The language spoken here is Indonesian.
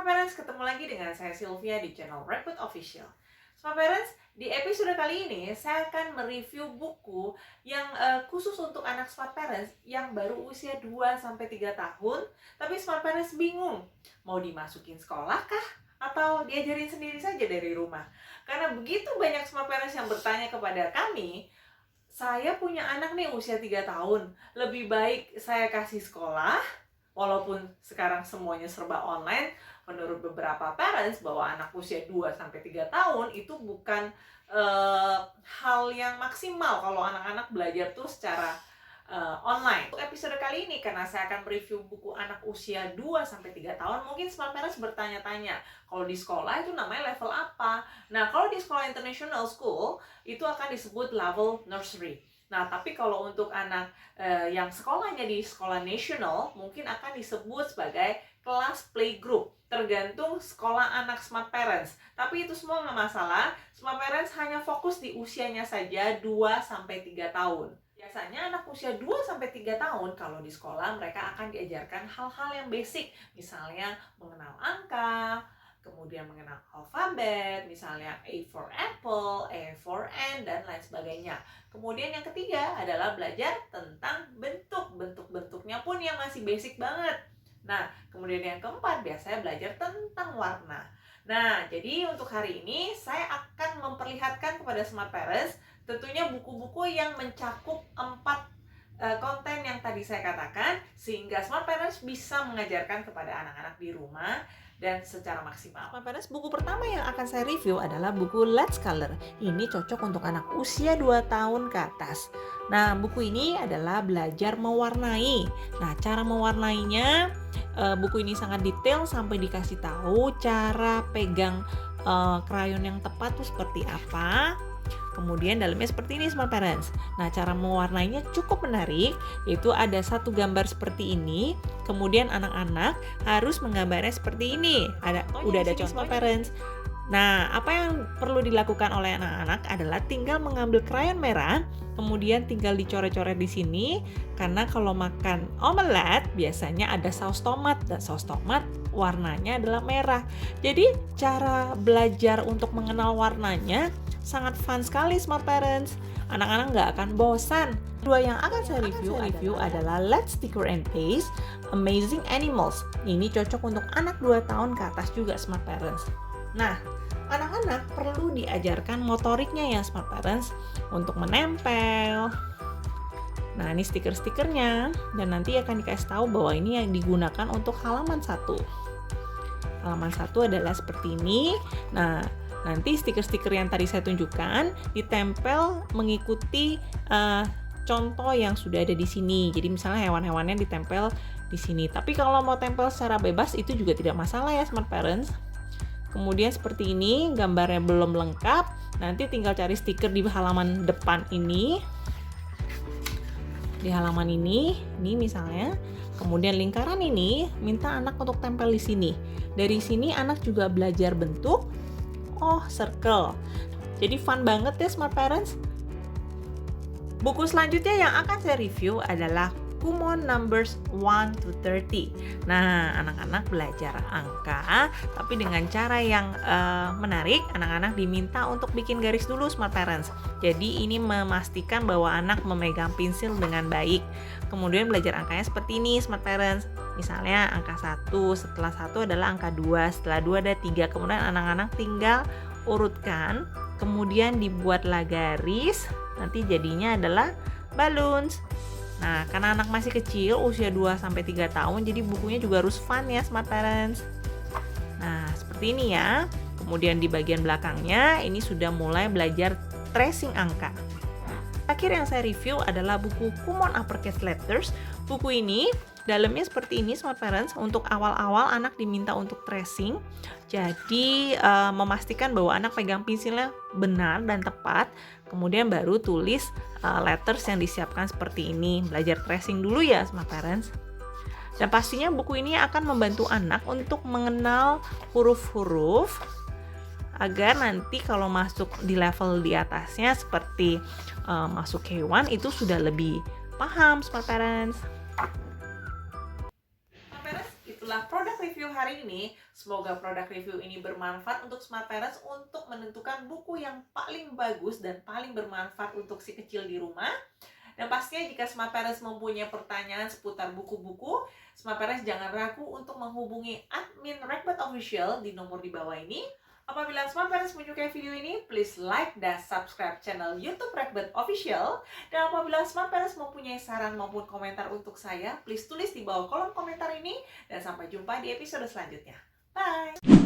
Smart Parents, ketemu lagi dengan saya Sylvia di channel Reput Official. Smart Parents, di episode kali ini saya akan mereview buku yang khusus untuk anak Smart Parents yang baru usia 2-3 tahun, tapi Smart Parents bingung mau dimasukin sekolah kah atau diajarin sendiri saja dari rumah. Karena begitu banyak Smart Parents yang bertanya kepada kami, saya punya anak nih usia 3 tahun, lebih baik saya kasih sekolah. Walaupun sekarang semuanya serba online, menurut beberapa parents bahwa anak usia 2-3 tahun itu bukan hal yang maksimal kalau anak-anak belajar tuh secara online. Untuk episode kali ini, karena saya akan mereview buku anak usia 2-3 tahun, mungkin smart parents bertanya-tanya, kalau di sekolah itu namanya level apa? Nah, kalau di sekolah international school, itu akan disebut level nursery. Nah, tapi kalau untuk anak yang sekolahnya di sekolah nasional, mungkin akan disebut sebagai kelas playgroup. Tergantung sekolah anak smart parents. Tapi itu semua nggak masalah. Smart parents hanya fokus di usianya saja 2-3 tahun. Biasanya anak usia 2-3 tahun kalau di sekolah mereka akan diajarkan hal-hal yang basic. Misalnya mengenal angka, kemudian mengenal alfabet, misalnya A for apple, A for N, dan lain sebagainya. Kemudian yang ketiga adalah belajar tentang bentuknya pun yang masih basic banget. Nah, kemudian yang keempat biasanya belajar tentang warna. Nah, jadi untuk hari ini saya akan memperlihatkan kepada smart parents tentunya buku-buku yang mencakup 4 konten yang tadi saya katakan, sehingga smart parents bisa mengajarkan kepada anak-anak di rumah dan secara maksimal. Smart parents, buku pertama yang akan saya review adalah buku Let's Color. Ini cocok untuk anak usia 2 tahun ke atas. Nah, buku ini adalah belajar mewarnai. Nah, cara mewarnainya, buku ini sangat detail sampai dikasih tahu cara pegang krayon yang tepat tuh seperti apa. Kemudian dalamnya seperti ini smart parents. Nah, cara mewarnainya cukup menarik, yaitu ada satu gambar seperti ini, kemudian anak-anak harus menggambarnya seperti ini. Udah ada contoh smart parents. Nah, apa yang perlu dilakukan oleh anak-anak adalah tinggal mengambil krayon merah, kemudian tinggal dicoret-coret di sini, karena kalau makan omelet biasanya ada saus tomat, dan saus tomat warnanya adalah merah. Jadi, cara belajar untuk mengenal warnanya sangat fun sekali smart parents. Anak-anak nggak akan bosan. Dua yang akan saya review adalah Let's Sticker and Paste, Amazing Animals. Ini cocok untuk anak 2 tahun ke atas juga smart parents. Nah, anak-anak perlu diajarkan motoriknya ya smart parents untuk menempel. Nah, ini stiker-stikernya, dan nanti akan dikasih tahu bahwa ini yang digunakan untuk halaman 1. Halaman 1 adalah seperti ini. Nah, nanti stiker-stiker yang tadi saya tunjukkan ditempel mengikuti contoh yang sudah ada di sini. Jadi misalnya hewan-hewannya ditempel di sini. Tapi kalau mau tempel secara bebas itu juga tidak masalah ya smart parents. Kemudian seperti ini, gambarnya belum lengkap. Nanti tinggal cari stiker di halaman depan ini. Di halaman ini misalnya. Kemudian lingkaran ini minta anak untuk tempel di sini. Dari sini anak juga belajar bentuk. Oh, circle. Jadi fun banget ya smart parents. Buku selanjutnya yang akan saya review adalah Kumon Numbers 1-30. Nah, anak-anak belajar angka, tapi dengan cara yang menarik. Anak-anak diminta untuk bikin garis dulu smart parents. Jadi ini memastikan bahwa anak memegang pensil dengan baik. Kemudian belajar angkanya seperti ini smart parents. Misalnya angka 1, setelah 1 adalah angka 2, setelah 2 ada 3. Kemudian anak-anak tinggal urutkan, kemudian dibuatlah garis, nanti jadinya adalah balloons. Nah, karena anak masih kecil, usia 2-3 tahun, jadi bukunya juga harus fun ya smart parents. Nah, seperti ini ya. Kemudian di bagian belakangnya, ini sudah mulai belajar tracing angka. Terakhir yang saya review adalah buku Kumon Uppercase Letters. Buku ini dalamnya seperti ini smart parents. Untuk awal-awal anak diminta untuk tracing. Jadi memastikan bahwa anak pegang pensilnya benar dan tepat. Kemudian baru tulis letters yang disiapkan seperti ini. Belajar tracing dulu ya smart parents. Dan pastinya buku ini akan membantu anak untuk mengenal huruf-huruf, agar nanti kalau masuk di level di atasnya seperti masuk K1 itu sudah lebih paham smart parents. Smart parents, itulah produk review hari ini. Semoga produk review ini bermanfaat untuk Smart Parents untuk menentukan buku yang paling bagus dan paling bermanfaat untuk si kecil di rumah. Dan pastinya jika Smart Parents mempunyai pertanyaan seputar buku-buku, Smart Parents jangan ragu untuk menghubungi admin Ragbot Official di nomor di bawah ini. Apabila Smart Parents menyukai video ini, please like dan subscribe channel YouTube Ragbot Official. Dan apabila Smart Parents mempunyai saran maupun komentar untuk saya, please tulis di bawah kolom komentar ini. Dan sampai jumpa di episode selanjutnya. Bye!